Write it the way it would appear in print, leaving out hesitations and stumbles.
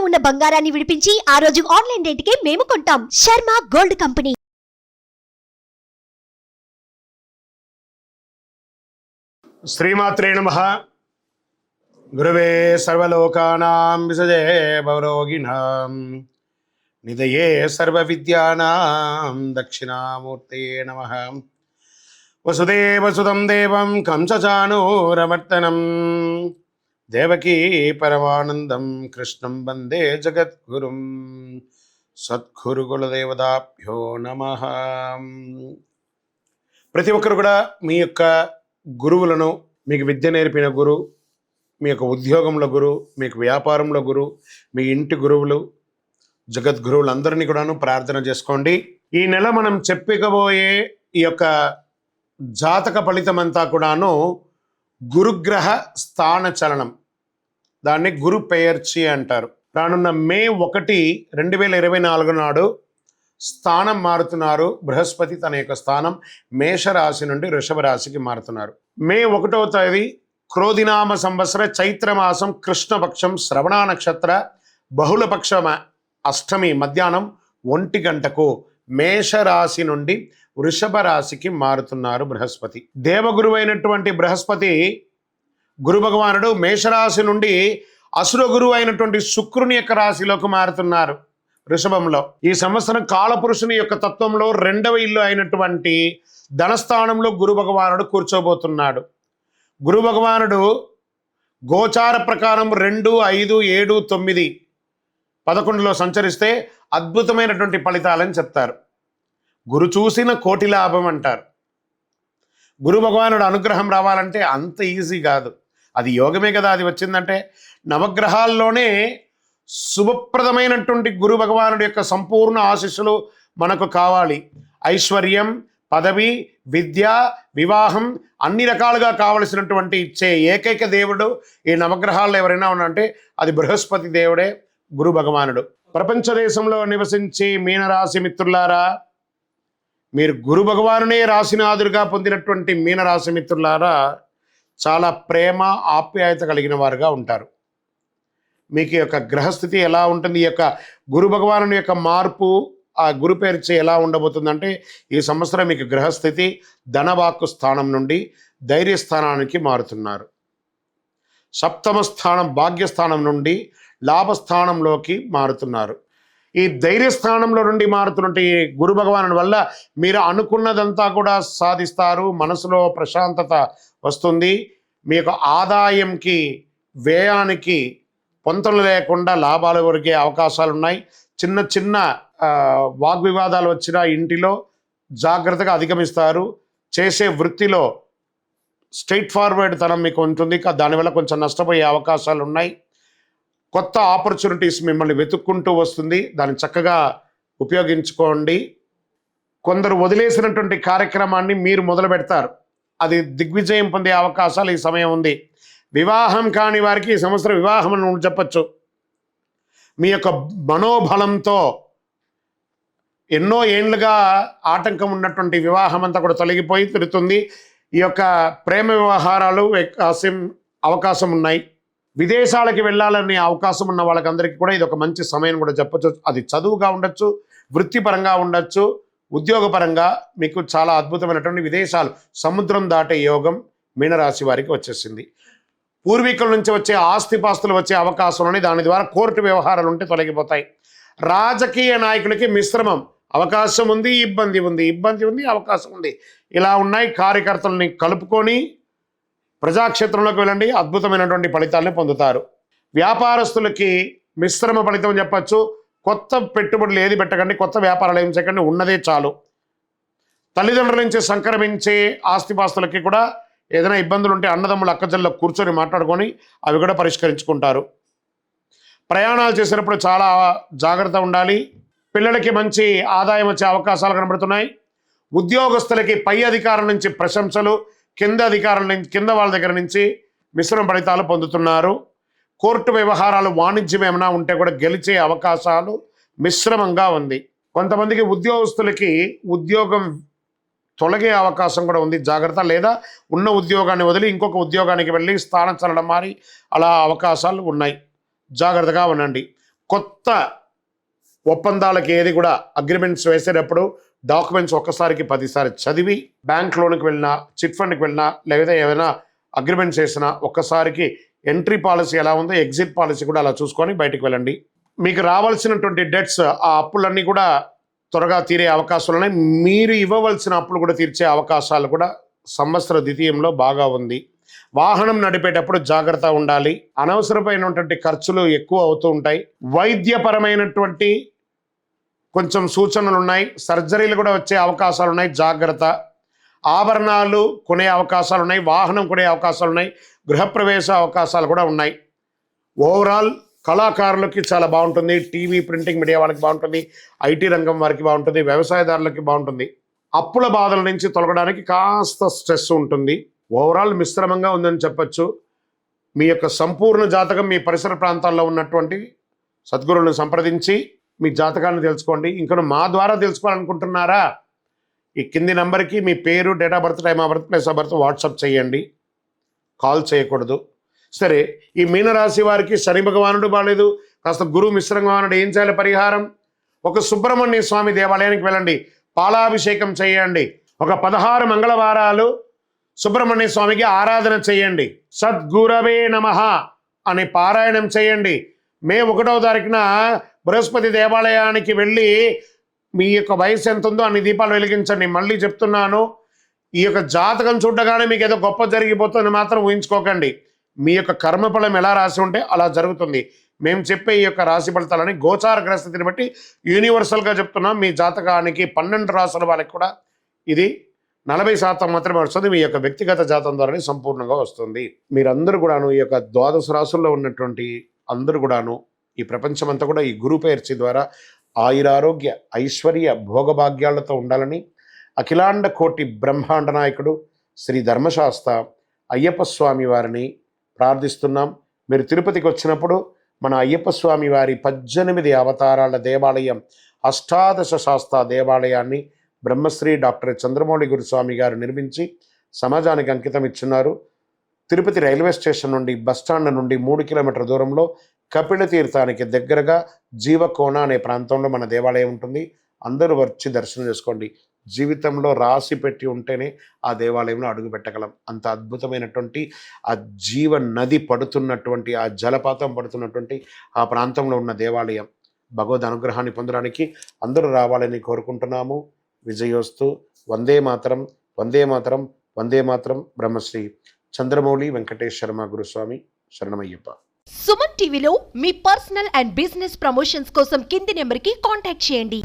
ఉన్న బంగారాన్ని విడిపించి ఆ రోజు ఆన్లైన్ రేటుకే మేము కొంటాం. Sharma gold company. శ్రీమాత్రే నమః. గురవే సర్వలోకానాం విసజే భవరోగిణాం నిధయే సర్వవిద్యానాం దక్షిణామూర్తే నమః. వసుదేవసుతం దేవం కంసచానూరమర్దనం దేవకీ పరమానందం కృష్ణం వందే జగద్గురుం. సద్గురు కులదేవతాభ్యో నమః. ప్రతి ఒక్కరు కూడా మీ యొక్క గురువులను, మీకు విద్య నేర్పిన గురు, మీ యొక్క ఉద్యోగంలో గురు, మీకు వ్యాపారంలో గురు, మీ ఇంటి గురువులు, జగద్గురువులందరినీ కూడాను ప్రార్థన చేసుకోండి. ఈ నెల మనం చెప్పుకోబోయే ఈ యొక్క జాతక ఫలితం అంతా కూడాను గురుగ్రహ స్థాన చలనం, దాన్ని గురు పెయర్చి అంటారు. రానున్న మే 1, 2024 నాడు స్థానం మారుతున్నారు. బృహస్పతి తన యొక్క స్థానం మేషరాశి నుండి వృషభ రాశికి మారుతున్నారు. మే 1వ తేదీ క్రోధినామ సంవత్సర చైత్రమాసం కృష్ణపక్షం శ్రవణ నక్షత్ర బహుళపక్ష అష్టమి మధ్యాహ్నం 1 గంటకు మేషరాశి నుండి వృషభ రాశికి మారుతున్నారు బృహస్పతి. దేవగురువు అయినటువంటి బృహస్పతి గురు భగవానుడు మేషరాశి నుండి అసుర గురువు అయినటువంటి శుక్రుని యొక్క రాశిలోకి మారుతున్నారు వృషభంలో. ఈ సంవత్సరం కాలపురుషుని యొక్క తత్వంలో 2వ ఇల్లు అయినటువంటి ధనస్థానంలో గురు భగవానుడు కూర్చోబోతున్నాడు. గురు భగవానుడు గోచార ప్రకారం 2, 5, 7, 9, 11లో సంచరిస్తే అద్భుతమైనటువంటి ఫలితాలని చెప్తారు. గురు చూసిన కోటి లాభం అంటారు. గురు భగవానుడు అనుగ్రహం రావాలంటే అంత ఈజీ కాదు, అది యోగమే కదా. అది వచ్చిందంటే నవగ్రహాల్లోనే శుభప్రదమైనటువంటి గురు భగవానుడి యొక్క సంపూర్ణ ఆశీస్సులు మనకు కావాలి. ఐశ్వర్యం, పదవి, విద్య, వివాహం అన్ని రకాలుగా కావలసినటువంటి ఇచ్చే ఏకైక దేవుడు ఈ నవగ్రహాల్లో ఎవరైనా ఉన్నారంటే అది బృహస్పతి దేవుడే, గురు భగవానుడు. ప్రపంచ దేశంలో నివసించే మీనరాశి మిత్రులారా, మీరు గురు భగవానునే రాశినాథుడిగా పొందినటువంటి మీనరాశి మిత్రులారా చాలా ప్రేమ ఆప్యాయత కలిగిన వారుగా ఉంటారు. మీకు యొక్క గ్రహస్థితి ఎలా ఉంటుంది, ఈ యొక్క గురు భగవానుని యొక్క మార్పు, ఆ గురు పేర్చి ఎలా ఉండబోతుందంటే ఈ సంవత్సరం మీకు గ్రహస్థితి ధనవాక్కు స్థానం నుండి ధైర్యస్థానానికి మారుతున్నారు. సప్తమ స్థానం భాగ్యస్థానం నుండి లాభస్థానంలోకి మారుతున్నారు. ఈ ధైర్యస్థానంలో నుండి మారుతున్నటువంటి గురు భగవానుడి వల్ల మీరు అనుకున్నదంతా కూడా సాధిస్తారు. మనసులో ప్రశాంతత వస్తుంది. మీ యొక్క ఆదాయంకి వ్యయానికి పొంతలు లేకుండా లాభాలు కొరికే అవకాశాలు ఉన్నాయి. చిన్న చిన్న వాగ్వివాదాలు వచ్చినా ఇంటిలో జాగ్రత్తగా అధిగమిస్తారు. చేసే వృత్తిలో స్ట్రైట్ ఫార్వర్డ్ తనం మీకు ఉంటుంది, దానివల్ల కొంచెం నష్టపోయే అవకాశాలు ఉన్నాయి. కొత్త ఆపర్చునిటీస్ మిమ్మల్ని వెతుక్కుంటూ వస్తుంది, దాన్ని చక్కగా ఉపయోగించుకోండి. కొందరు వదిలేసినటువంటి కార్యక్రమాన్ని మీరు మొదలు పెడతారు, అది దిగ్విజయం పొందే అవకాశాలు ఈ సమయం ఉంది. వివాహం కాని వారికి ఈ సంవత్సరం వివాహం అని చెప్పచ్చు. మీ యొక్క మనోబలంతో ఎన్నో ఏండ్లుగా ఆటంకం ఉన్నటువంటి వివాహం అంతా కూడా తొలగిపోయి తిరుగుతుంది. ఈ యొక్క ప్రేమ వ్యవహారాలు అవకాశం ఉన్నాయి. విదేశాలకి వెళ్ళాలనే అవకాశం ఉన్న వాళ్ళకందరికీ కూడా ఇది ఒక మంచి సమయం కూడా చెప్పచ్చు. అది చదువుగా ఉండొచ్చు, వృత్తిపరంగా ఉండొచ్చు, ఉద్యోగపరంగా మీకు చాలా అద్భుతమైనటువంటి విదేశాలు సముద్రం దాటే యోగం మీనరాశి వారికి వచ్చేసింది. పూర్వీకుల నుంచి వచ్చే ఆస్తిపాస్తులు వచ్చే అవకాశం ఉన్నాయి, దాని ద్వారా కోర్టు వ్యవహారాలు ఉంటే తొలగిపోతాయి. రాజకీయ నాయకులకి మిశ్రమం అవకాశం ఉంది, ఇబ్బంది ఉంది, అవకాశం ఉంది, ఇలా ఉన్నాయి. కార్యకర్తలని కలుపుకొని ప్రజాక్షేత్రంలోకి వెళ్ళండి, అద్భుతమైనటువంటి ఫలితాలను పొందుతారు. వ్యాపారస్తులకి మిశ్రమ ఫలితం చెప్పచ్చు. కొత్త పెట్టుబడులు ఏది పెట్టకండి, కొత్త వ్యాపారాలు ఏం చేయకండి, ఉన్నదే చాలు. తల్లిదండ్రుల నుంచి సంక్రమించే ఆస్తిపాస్తులకి కూడా ఏదైనా ఇబ్బందులు ఉంటే అన్నదమ్ములు అక్కజల్లో కూర్చొని మాట్లాడుకొని అవి కూడా పరిష్కరించుకుంటారు. ప్రయాణాలు చేసేటప్పుడు చాలా జాగ్రత్త ఉండాలి. పిల్లలకి మంచి ఆదాయం వచ్చే అవకాశాలు కనబడుతున్నాయి. ఉద్యోగస్తులకి పై అధికారుల నుంచి ప్రశంసలు, కింద వాళ్ళ దగ్గర నుంచి మిశ్రమ ఫలితాలు పొందుతున్నారు. కోర్టు వ్యవహారాలు, వాణిజ్యం ఏమైనా ఉంటే కూడా గెలిచే అవకాశాలు మిశ్రమంగా ఉంది. కొంతమందికి ఉద్యోగస్తులకి ఉద్యోగం తొలగే అవకాశం కూడా ఉంది, జాగ్రత్త. లేదా ఉన్న ఉద్యోగాన్ని వదిలి ఇంకొక ఉద్యోగానికి వెళ్ళి స్థానం చలనం మారి అలా అవకాశాలు ఉన్నాయి, జాగ్రత్తగా ఉండండి. కొత్త ఒప్పందాలకి ఏది కూడా అగ్రిమెంట్స్ వేసేటప్పుడు డాక్యుమెంట్స్ ఒక్కసారికి 10 సార్లు చదివి బ్యాంక్ లోన్కి వెళ్ళినా చిట్ ఫండ్కి వెళ్ళినా లేదా ఏమైనా అగ్రిమెంట్స్ వేసినా ఒక్కసారికి ఎంట్రీ పాలసీ ఎలా ఉందో ఎగ్జిట్ పాలసీ కూడా అలా చూసుకొని బయటికి వెళ్ళండి. మీకు రావాల్సినటువంటి డెట్స్ ఆ అప్పులన్నీ కూడా త్వరగా తీరే అవకాశాలు ఉన్నాయి. మీరు ఇవ్వవలసిన అప్పులు కూడా తీర్చే అవకాశాలు కూడా సంవత్సర ద్వితీయంలో బాగా ఉంది. వాహనం నడిపేటప్పుడు జాగ్రత్త ఉండాలి. అనవసరమైనటువంటి ఖర్చులు ఎక్కువ అవుతూ ఉంటాయి. వైద్యపరమైనటువంటి కొంచెం సూచనలు ఉన్నాయి. సర్జరీలు కూడా వచ్చే అవకాశాలు ఉన్నాయి, జాగ్రత్త. ఆభరణాలు కొనే అవకాశాలు ఉన్నాయి, వాహనం కొనే అవకాశాలు ఉన్నాయి, గృహప్రవేశ అవకాశాలు కూడా ఉన్నాయి. ఓవరాల్ కళాకారులకి చాలా బాగుంటుంది. టీవీ ప్రింటింగ్ మీడియా వాళ్ళకి బాగుంటుంది, ఐటీ రంగం వారికి బాగుంటుంది, వ్యవసాయదారులకి బాగుంటుంది. అప్పుల బాధల నుంచి తొలగడానికి కాస్త స్ట్రెస్ ఉంటుంది. ఓవరాల్ మిశ్రమంగా ఉందని చెప్పచ్చు. మీ యొక్క సంపూర్ణ జాతకం మీ పరిసర ప్రాంతాల్లో ఉన్నటువంటి సద్గురువులను సంప్రదించి మీ జాతకాన్ని తెలుసుకోండి. ఇంకా మా ద్వారా తెలుసుకోవాలనుకుంటున్నారా? ఈ కింది నంబర్కి మీ పేరు, date of birth, time of birth, place of birth WhatsApp చేయండి, కాల్ చేయకూడదు. సరే, ఈ మీనరాశి వారికి శని భగవానుడు బాగాలేదు, కాస్త గురువు మిశ్రమవానుడు. ఏం చేయాలి పరిహారం? ఒక సుబ్రహ్మణ్య స్వామి దేవాలయానికి వెళ్ళండి, పాలాభిషేకం చేయండి. ఒక 16 మంగళవారాలు సుబ్రహ్మణ్య స్వామికి ఆరాధన చేయండి. సద్గురవే నమః అని పారాయణం చేయండి. మే 1వ తారీఖున బృహస్పతి దేవాలయానికి వెళ్ళి మీ యొక్క వయసు ఎంత ఉందో అన్ని దీపాలు వెలిగించండి. మళ్ళీ చెప్తున్నాను, ఈ యొక్క జాతకం చూడగానే మీకు ఏదో గొప్ప జరిగిపోతుంది మాత్రం ఊహించుకోకండి. మీ యొక్క కర్మఫలం ఎలా రాసి ఉంటే అలా జరుగుతుంది. మేము చెప్పే ఈ యొక్క రాశి ఫలితాలని గోచార గ్రహస్థితిని బట్టి యూనివర్సల్గా చెప్తున్నాం. మీ జాతకానికి 12 రాసుల వాళ్ళకి కూడా ఇది 40% మాత్రమే వస్తుంది. మీ యొక్క వ్యక్తిగత జాతకం ద్వారానే సంపూర్ణంగా వస్తుంది. మీరందరూ కూడాను ఈ యొక్క 12 రాసుల్లో ఉన్నటువంటి అందరూ కూడాను ఈ ప్రపంచమంతా కూడా ఈ గురు పేర్చి ద్వారా ఆయురారోగ్య ఐశ్వర్య భోగభాగ్యాలతో ఉండాలని అఖిలాండ కోటి బ్రహ్మాండ నాయకుడు శ్రీ ధర్మశాస్త్ర అయ్యప్ప స్వామి వారిని ప్రార్థిస్తున్నాం. మీరు తిరుపతికి వచ్చినప్పుడు మన అయ్యప్ప స్వామి వారి 18 అవతారాల దేవాలయం అష్టాదశ శాస్త్ర దేవాలయాన్ని బ్రహ్మశ్రీ డాక్టర్ చంద్రమౌళి గురుస్వామి గారు నిర్మించి సమాజానికి అంకితం ఇచ్చున్నారు. తిరుపతి రైల్వే స్టేషన్ నుండి బస్టాండ్ నుండి 3 కిలోమీటర్ల దూరంలో కపిల తీర్థానికి దగ్గరగా జీవకోన అనే ప్రాంతంలో మన దేవాలయం ఉంటుంది. అందరూ వచ్చి దర్శనం చేసుకోండి. జీవితంలో రాసి పెట్టి ఉంటేనే ఆ దేవాలయంలో అడుగు పెట్టగలం. అంత అద్భుతమైనటువంటి ఆ జీవ నది పడుతున్నటువంటి ఆ జలపాతం పడుతున్నటువంటి ఆ ప్రాంతంలో ఉన్న దేవాలయం. భగవద్ అనుగ్రహాన్ని పొందడానికి అందరూ రావాలని కోరుకుంటున్నాము. విజయోస్తు. వందే మాతరం, వందే మాతరం, వందే మాతరం. బ్రహ్మశ్రీ చంద్రమౌళి వెంకటేశ్వర శర్మ గురుస్వామి శరణమయ్యప్ప. సుమన్ టీవీలో మీ పర్సనల్ అండ్ బిజినెస్ ప్రమోషన్స్ కోసం కింది నెంబర్కి కాంటాక్ట్ చేయండి.